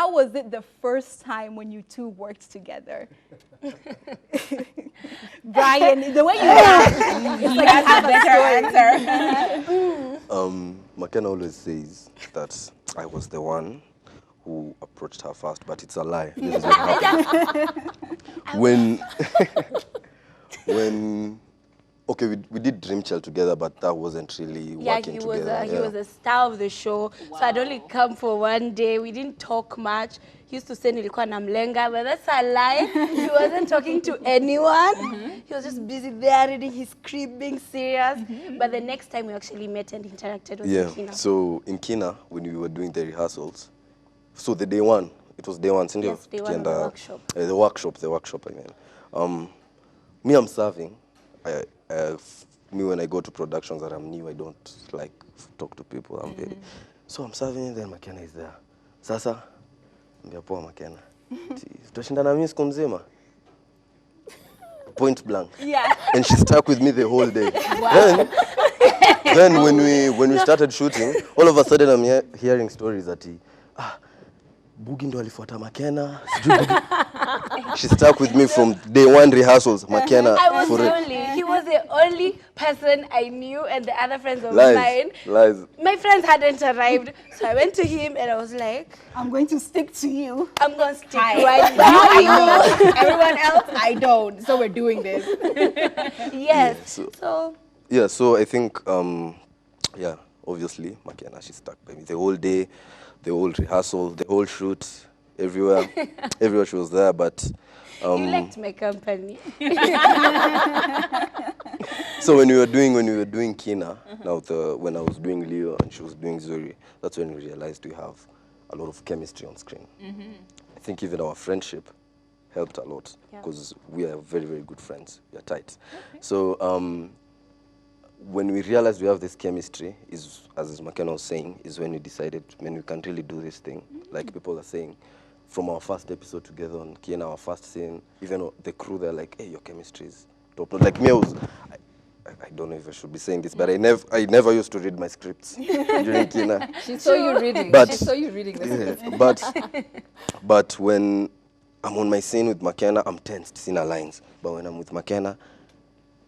how was it the first time when you two worked together? Brian, the way you laugh, it's like you have a better answer. Makena always says that I was the one who approached her first, but it's a lie. This is what happened. Okay, we did Dream Child together, but that wasn't really working together. He was a star of the show. Wow. So I'd only come for one day. We didn't talk much. He used to say nilikuwa namlenga, but that's a lie. He wasn't talking to anyone. He was just busy there reading his script, being serious. But the next time we actually met and interacted with Kina. So in Kina, when we were doing the rehearsals, so the day one, it was day one, yes, day one of the workshop. The workshop, I mean. Me, I'm serving. Me, when I go to productions that I'm new, I don't like talk to people. So I'm serving, and then Makena is there. Sasa, mbia poa Makena. Tutashindana mimi siku mzima. Point blank. Yeah. And she stuck with me the whole day. Wow. Then when we started shooting, all of a sudden I'm hearing stories that Buggi ndo alifuata Makena. She stuck with me from day one rehearsals. Makena. He was the only person I knew, and the other friends of mine. Lies. My friends hadn't arrived, so I went to him and I was like, I'm going to stick to you. I'm going to stick right now. I know. Everyone else, I don't. So we're doing this. Yes. Yeah, so I think, obviously, Makena, she stuck by me the whole day, the whole rehearsal, the whole shoot, everywhere. Everywhere she was there, but... you liked my company. So when we were doing Kina, when I was doing Leo and she was doing Zuri, that's when we realized we have a lot of chemistry on screen. I think even our friendship helped a lot because we are very, very good friends. We are tight. Okay. So when we realized we have this chemistry, as Makena was saying, is when we decided, when we can really do this thing, like people are saying. From our first episode together on Kina, our first scene, even the crew, they're like, hey, your chemistry is top. Like me, I don't know if I should be saying this, but I never used to read my scripts during Kina. She saw you reading. She saw you reading the script. But when I'm on my scene with Makena, I'm tensed, scene lines. But when I'm with Makena,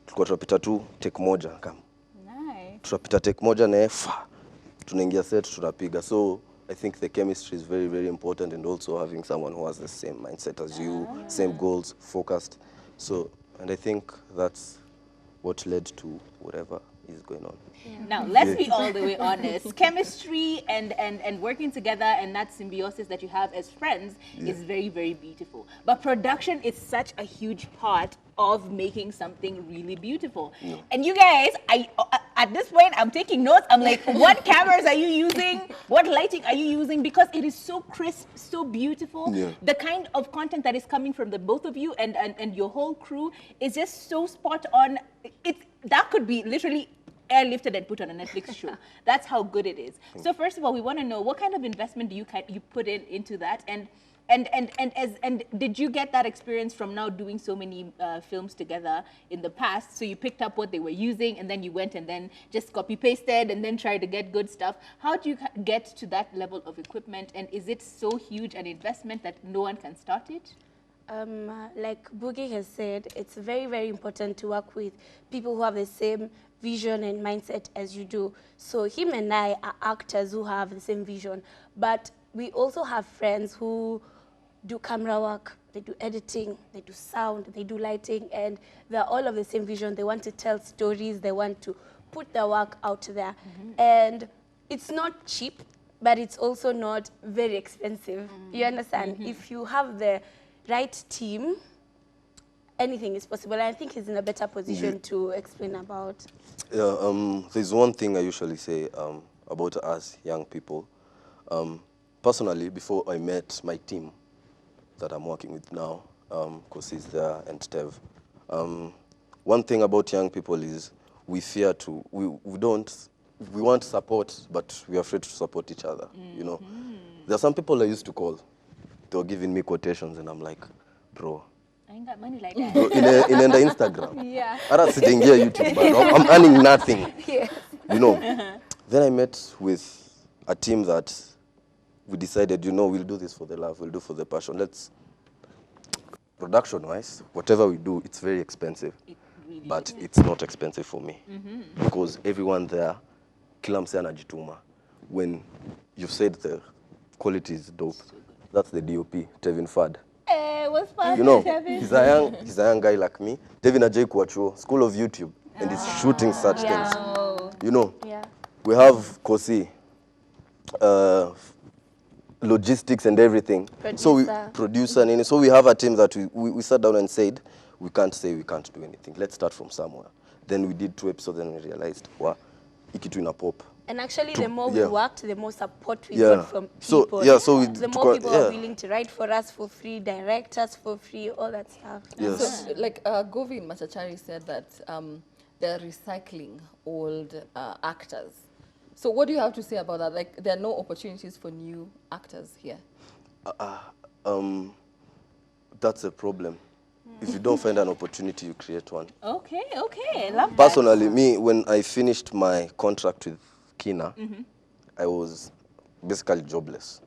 tutapita tu take moja, come. Nice. Tutapita take moja na tunaingia set, tunapiga. So I think the chemistry is very, very important, and also having someone who has the same mindset as you, same goals, focused. So, and I think that's what led to whatever is going on. Yeah. Now, let's be all the way honest. Chemistry and working together and that symbiosis that you have as friends is very, very beautiful. But production is such a huge part of making something really beautiful. Yeah. And you guys, at this point, I'm taking notes. I'm like, what cameras are you using? What lighting are you using? Because it is so crisp, so beautiful. Yeah. The kind of content that is coming from the both of you and your whole crew is just so spot on. That could be literally airlifted and put on a Netflix show. That's how good it is. So first of all, we want to know what kind of investment do you put into that, and did you get that experience from now doing so many films together in the past? So you picked up what they were using, and then you went and then just copy pasted and then tried to get good stuff. How do you get to that level of equipment, and is it so huge an investment that no one can start it? Like Buggi has said, it's very, very important to work with people who have the same vision and mindset as you do. So him and I are actors who have the same vision, but we also have friends who do camera work, they do editing, they do sound, they do lighting, and they're all of the same vision. They want to tell stories, they want to put their work out there. And it's not cheap, but it's also not very expensive. You understand? If you have the right team, anything is possible. I think he's in a better position to explain about. Yeah, there's one thing I usually say about us young people. Personally, before I met my team that I'm working with now, Kosi's there and Tev, one thing about young people is we fear to, we want support, but we're afraid to support each other, you know. There are some people I used to call, they were giving me quotations, and I'm like, bro, I ain't got money like that. Bro, in the Instagram. Yeah. YouTube, but I'm earning nothing. Yes. You know. Then I met with a team that we decided, you know, we'll do this for the love, we'll do for the passion. Production-wise, whatever we do, it's very expensive. But it's not expensive for me. Because everyone there, kila msee anajituma. When you've said the quality is dope, that's the DOP, Tevin Fad. What's fun? You know, he's a young guy like me. Tevin Ajay Kuachuo, School of YouTube, and he's shooting such things. You know, we have Kosi, logistics and everything. Producer. So we have a team that we sat down and said, we can't say we can't do anything. Let's start from somewhere. Then we did 2 episodes and we realized, wow, ikitu ina pop. And actually, the more we worked, the more support we got from people. The more people are willing to write for us for free, direct us for free, all that stuff. Yes. So, like Govin Machachari said that they're recycling old actors. So what do you have to say about that? Like, there are no opportunities for new actors here. That's a problem. If you don't find an opportunity, you create one. Okay. Love that. Personally, me, when I finished my contract with Kina, I was basically jobless.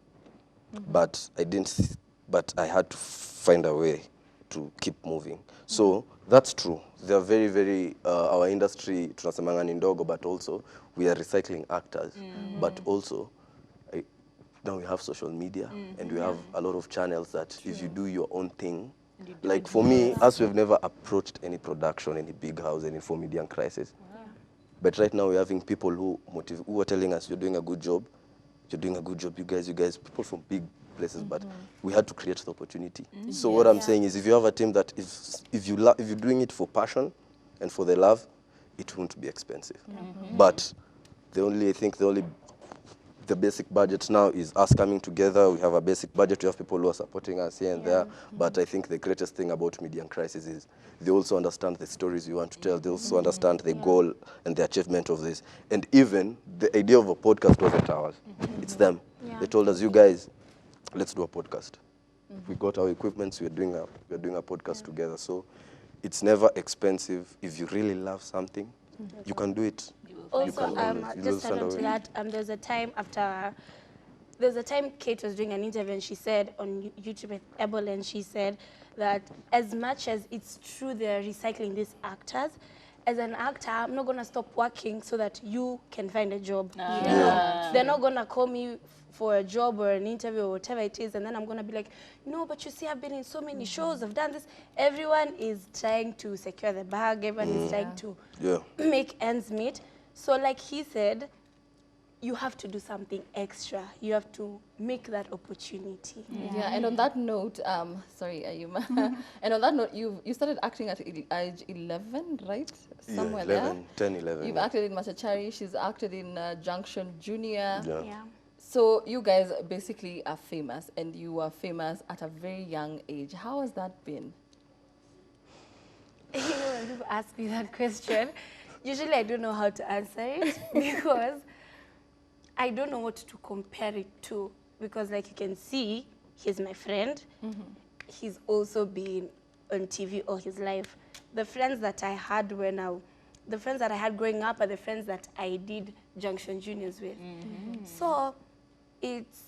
But I had to find a way to keep moving. So that's true. They are very, very, our industry, tunasemanga ni ndogo, but also we are recycling actors. But also, now we have social media and we have a lot of channels that if you do your own thing, like for me, us, we've never approached any production, any big house, any for Median Crisis. But right now we're having people who are telling us, you're doing a good job, you guys, people from big places, but we had to create the opportunity. So what I'm saying is, if you have a team that if you're doing it for passion and for the love, it won't be expensive. But the basic budget now is us coming together. We have a basic budget. We have people who are supporting us here and there. But I think the greatest thing about Median Crisis is they also understand the stories we want to tell. They also understand the goal and the achievement of this. And even the idea of a podcast wasn't ours. It's them. They told us, you guys, let's do a podcast. We got our equipment. We're doing a podcast together. So it's never expensive. If you really love something, you can do it. Also, just to add on to that, there's a time Kate was doing an interview and she said on YouTube with Ebru, and she said that as much as it's true they're recycling these actors, as an actor, I'm not going to stop working so that you can find a job. You know? They're not going to call me for a job or an interview or whatever it is, and then I'm going to be like, no, but you see, I've been in so many shows, I've done this. Everyone is trying to secure the bag, everyone is trying to make ends meet. So like he said, you have to do something extra. You have to make that opportunity. And on that note, sorry, Ayuma. And on that note, you started acting at age 11, right? Somewhere 11, 10, 11. You've acted in Machachari. She's acted in Junction Junior. Yeah. So you guys basically are famous, and you were famous at a very young age. How has that been? You know, when people ask me that question, usually I don't know how to answer it because I don't know what to compare it to. Because like you can see, he's my friend. He's also been on TV all his life. The friends that I had growing up are the friends that I did Junction Juniors with. So it's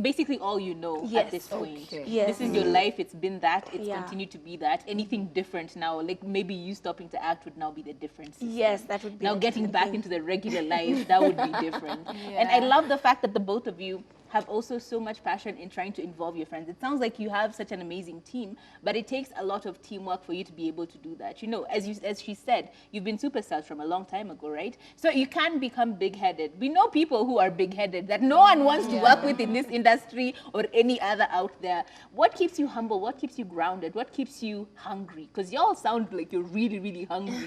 basically all you know at this point. This is your life. It's been that. It's continued to be that. Anything different now, like maybe you stopping to act would now be the difference. Yes, that would be. Now getting back into the regular life, that would be different. And I love the fact that the both of you have also so much passion in trying to involve your friends. It sounds like you have such an amazing team, but it takes a lot of teamwork for you to be able to do that. You know, as she said, you've been superstars from a long time ago, right? So you can become big-headed. We know people who are big-headed that no one wants to work with in this industry or any other out there. What keeps you humble? What keeps you grounded? What keeps you hungry? Because y'all sound like you're really, really hungry.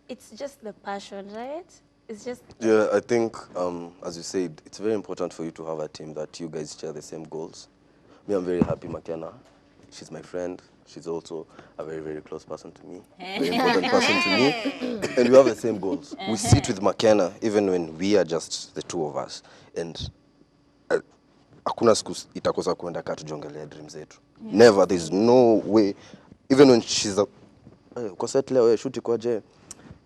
It's just the passion, right? It's just... Yeah, I think, as you said, it's very important for you to have a team that you guys share the same goals. Me, I'm very happy, Makena. She's my friend. She's also a very, very close person to me. Very important person to me. And we have the same goals. We sit with Makena, even when we are just the two of us. And hakuna siku itakosa kuenda kaa tujongelea dreams zetu. Never, there's no way. Even when she's kwa set leo, shoot kwaje?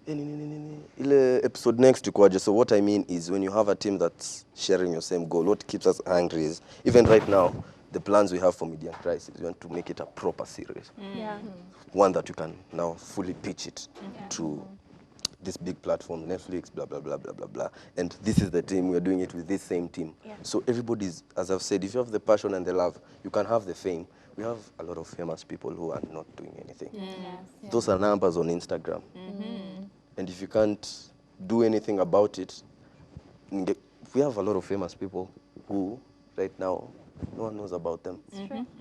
ile episode next ikoaje. So what I mean is when you have a team that's sharing your same goal, what keeps us angry is even right now the plans we have for Median Crisis, we want to make it a proper series. Yeah. One that you can now fully pitch it to this big platform, Netflix, blah, blah, blah, blah, blah, blah. And this is the team, we're doing it with this same team. Yeah. So everybody's, as I've said, if you have the passion and the love, you can have the fame. We have a lot of famous people who are not doing anything. Those are numbers on Instagram. And if you can't do anything about it, we have a lot of famous people who, right now, no one knows about them.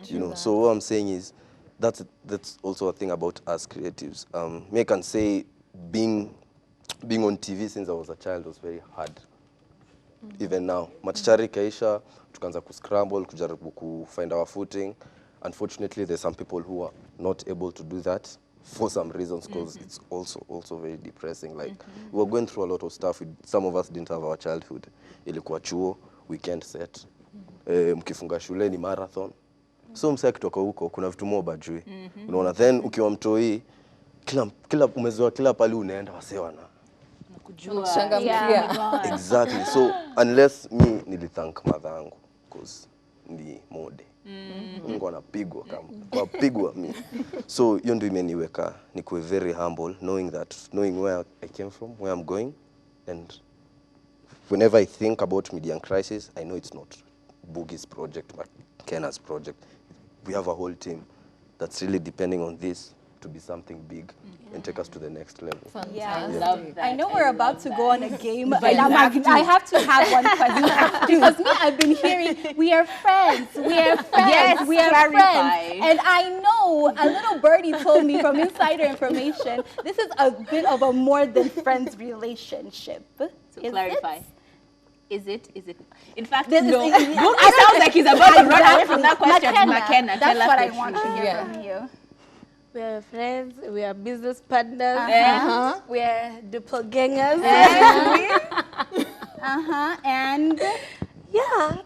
You know, so what I'm saying is, that's also a thing about us creatives. Me, I can say being on TV since I was a child was very hard. Even now, machari kaisha, tukaanza kuscramble, kujaribu find our footing. Unfortunately, there's some people who are not able to do that for some reasons, because it's also very depressing. Like we were going through a lot of stuff. Some of us didn't have our childhood. Ilikuwa chuo, weekend set, mkifunga shule ni marathon. So msaki kutoka huko, kuna vitu moba jui. Unaona, then ukiwa mtoi, kila umezoea kila pali unaenda wasewa na exactly. So unless me nilithank mother yangu because ni mode. Mungu anapigwa kama kwa pigwa me. So hiyo ndio imeniweka nikuwe very humble, knowing where I came from, where I'm going, and whenever I think about Median Crisis, I know it's not Buggi's project but Kena's project. We have a whole team that's really depending on this to be something big and take us to the next level. Yeah, Love that. I know we're about to go on a game, but I have to have one question because me, I've been hearing we are friends, Yes, we are clarify. friends, and I know a little birdie told me from insider information this is a bit of a more than friends relationship. To clarify. Is it? In fact, This no. is- It sounds like he's about to run away from that question. Makena, That's tell us what I the want to truth. hear from you. We are friends, we are business partners, Uh-huh. we are doppelgangers. And Yeah.